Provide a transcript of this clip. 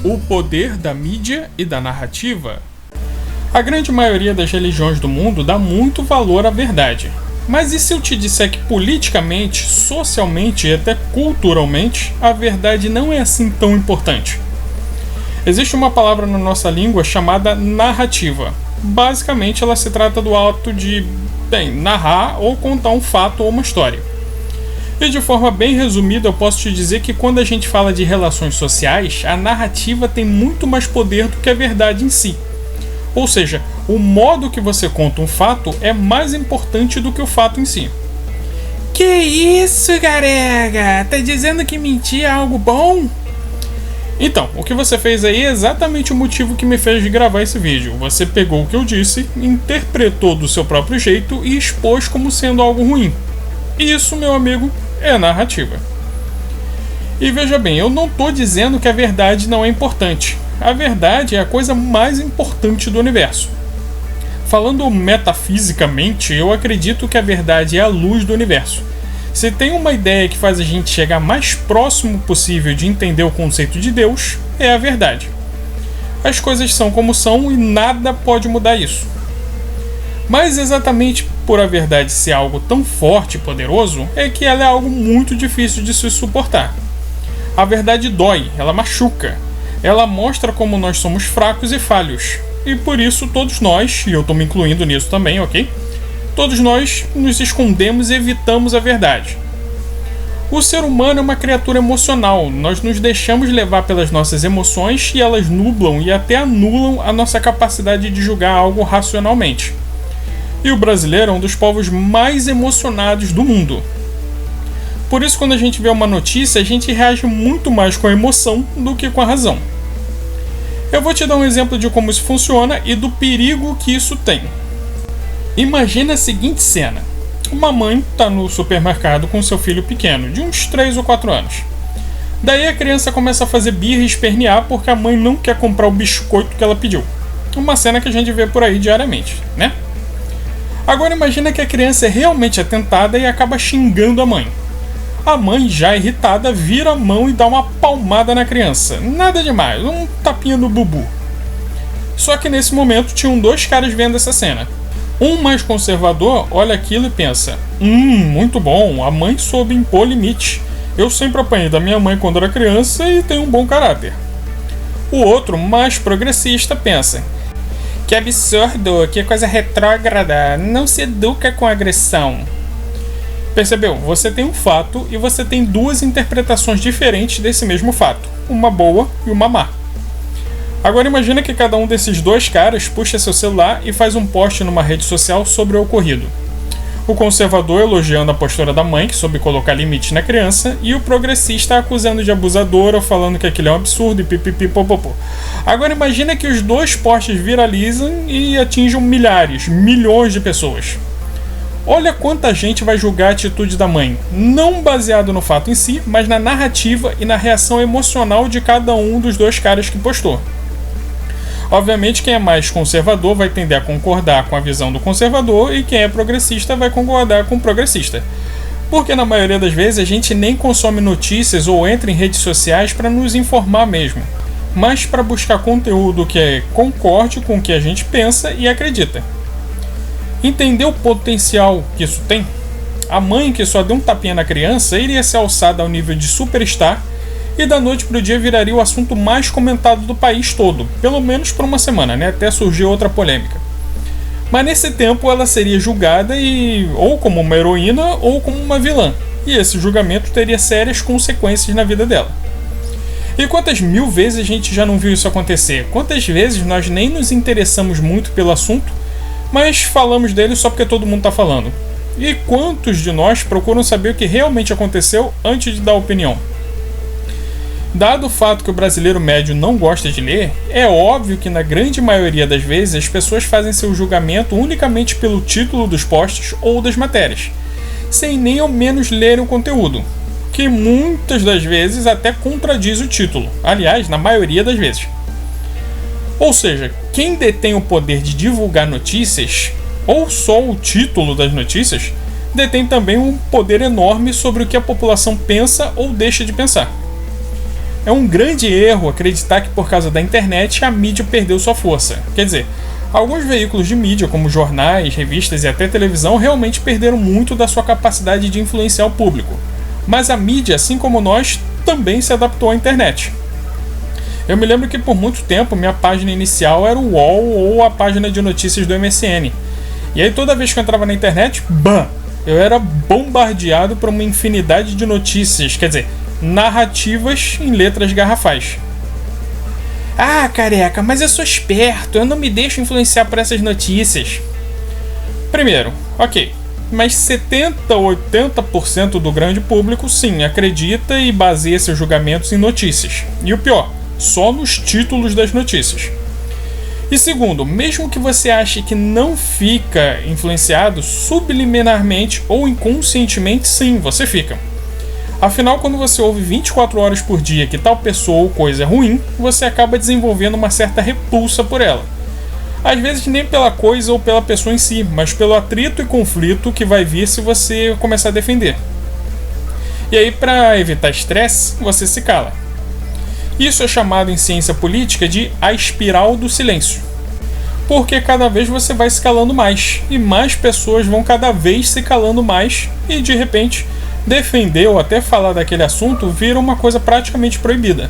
O poder da mídia e da narrativa. A grande maioria das religiões do mundo dá muito valor à verdade. Mas e se eu te disser que politicamente, socialmente e até culturalmente, a verdade não é assim tão importante? Existe uma palavra na nossa língua chamada narrativa. Basicamente, ela se trata do ato de, narrar ou contar um fato ou uma história. E de forma bem resumida, eu posso te dizer que quando a gente fala de relações sociais, a narrativa tem muito mais poder do que a verdade em si. Ou seja, o modo que você conta um fato é mais importante do que o fato em si. Que isso, Garega? Tá dizendo que mentir é algo bom? Então, o que você fez aí é exatamente o motivo que me fez gravar esse vídeo. Você pegou o que eu disse, interpretou do seu próprio jeito e expôs como sendo algo ruim. Isso, meu amigo, é narrativa. E veja bem, eu não estou dizendo que a verdade não é importante. A verdade é a coisa mais importante do universo. Falando metafisicamente, eu acredito que a verdade é a luz do universo. Se tem uma ideia que faz a gente chegar mais próximo possível de entender o conceito de Deus, é a verdade. As coisas são como são e nada pode mudar isso. Mas exatamente por a verdade ser algo tão forte e poderoso, é que ela é algo muito difícil de se suportar. A verdade dói, ela machuca. Ela mostra como nós somos fracos e falhos. E por isso todos nós, e eu estou me incluindo nisso também, ok? Todos nós nos escondemos e evitamos a verdade. O ser humano é uma criatura emocional. Nós nos deixamos levar pelas nossas emoções e elas nublam e até anulam a nossa capacidade de julgar algo racionalmente. E o brasileiro é um dos povos mais emocionados do mundo. Por isso, quando a gente vê uma notícia, a gente reage muito mais com a emoção do que com a razão. Eu vou te dar um exemplo de como isso funciona e do perigo que isso tem. Imagina a seguinte cena. Uma mãe está no supermercado com seu filho pequeno, de uns 3 ou 4 anos. Daí a criança começa a fazer birra e espernear porque a mãe não quer comprar o biscoito que ela pediu. Uma cena que a gente vê por aí diariamente, né? Agora imagina que a criança é realmente atentada e acaba xingando a mãe. A mãe, já irritada, vira a mão e dá uma palmada na criança. Nada demais, um tapinha no bubu. Só que nesse momento tinham 2 caras vendo essa cena. Um mais conservador olha aquilo e pensa: muito bom, a mãe soube impor limite. Eu sempre apanhei da minha mãe quando era criança e tenho um bom caráter. O outro, mais progressista, pensa: que absurdo, que coisa retrógrada, não se educa com agressão. Percebeu? Você tem um fato e você tem 2 interpretações diferentes desse mesmo fato, uma boa e uma má. Agora imagina que cada um desses 2 caras puxa seu celular e faz um post numa rede social sobre o ocorrido. O conservador elogiando a postura da mãe, que soube colocar limite na criança, e o progressista acusando de abusadora, falando que aquilo é um absurdo e pipipipopopô. Agora imagina que os 2 posts viralizam e atinjam milhares, milhões de pessoas. Olha quanta gente vai julgar a atitude da mãe, não baseado no fato em si, mas na narrativa e na reação emocional de cada um dos 2 caras que postou. Obviamente, quem é mais conservador vai tender a concordar com a visão do conservador e quem é progressista vai concordar com o progressista. Porque na maioria das vezes a gente nem consome notícias ou entra em redes sociais para nos informar mesmo, mas para buscar conteúdo que concorde com o que a gente pensa e acredita. Entender o potencial que isso tem? A mãe que só deu um tapinha na criança iria ser alçada ao nível de superstar e da noite para o dia viraria o assunto mais comentado do país todo, pelo menos por uma semana, né? Até surgir outra polêmica. Mas nesse tempo ela seria julgada ou como uma heroína ou como uma vilã, e esse julgamento teria sérias consequências na vida dela. E quantas mil vezes a gente já não viu isso acontecer? Quantas vezes nós nem nos interessamos muito pelo assunto, mas falamos dele só porque todo mundo está falando? E quantos de nós procuram saber o que realmente aconteceu antes de dar opinião? Dado o fato que o brasileiro médio não gosta de ler, é óbvio que na grande maioria das vezes as pessoas fazem seu julgamento unicamente pelo título dos posts ou das matérias, sem nem ao menos lerem o conteúdo, que muitas das vezes até contradiz o título, aliás, na maioria das vezes. Ou seja, quem detém o poder de divulgar notícias, ou só o título das notícias, detém também um poder enorme sobre o que a população pensa ou deixa de pensar. É um grande erro acreditar que por causa da internet a mídia perdeu sua força. Quer dizer, alguns veículos de mídia, como jornais, revistas e até televisão, realmente perderam muito da sua capacidade de influenciar o público. Mas a mídia, assim como nós, também se adaptou à internet. Eu me lembro que por muito tempo minha página inicial era o UOL ou a página de notícias do MSN. E aí toda vez que eu entrava na internet, bam! Eu era bombardeado por uma infinidade de notícias, quer dizer, narrativas em letras garrafais. Ah, careca, mas eu sou esperto, eu não me deixo influenciar por essas notícias. Primeiro, ok, mas 70 ou 80% do grande público sim, acredita e baseia seus julgamentos em notícias. E o pior, só nos títulos das notícias. E segundo, mesmo que você ache que não fica influenciado, subliminarmente ou inconscientemente sim, você fica. Afinal, quando você ouve 24 horas por dia que tal pessoa ou coisa é ruim, você acaba desenvolvendo uma certa repulsa por ela. Às vezes nem pela coisa ou pela pessoa em si, mas pelo atrito e conflito que vai vir se você começar a defender. E aí, para evitar estresse, você se cala. Isso é chamado em ciência política de a espiral do silêncio. Porque cada vez você vai se calando mais, e mais pessoas vão cada vez se calando mais, e de repente, defender ou até falar daquele assunto vira uma coisa praticamente proibida.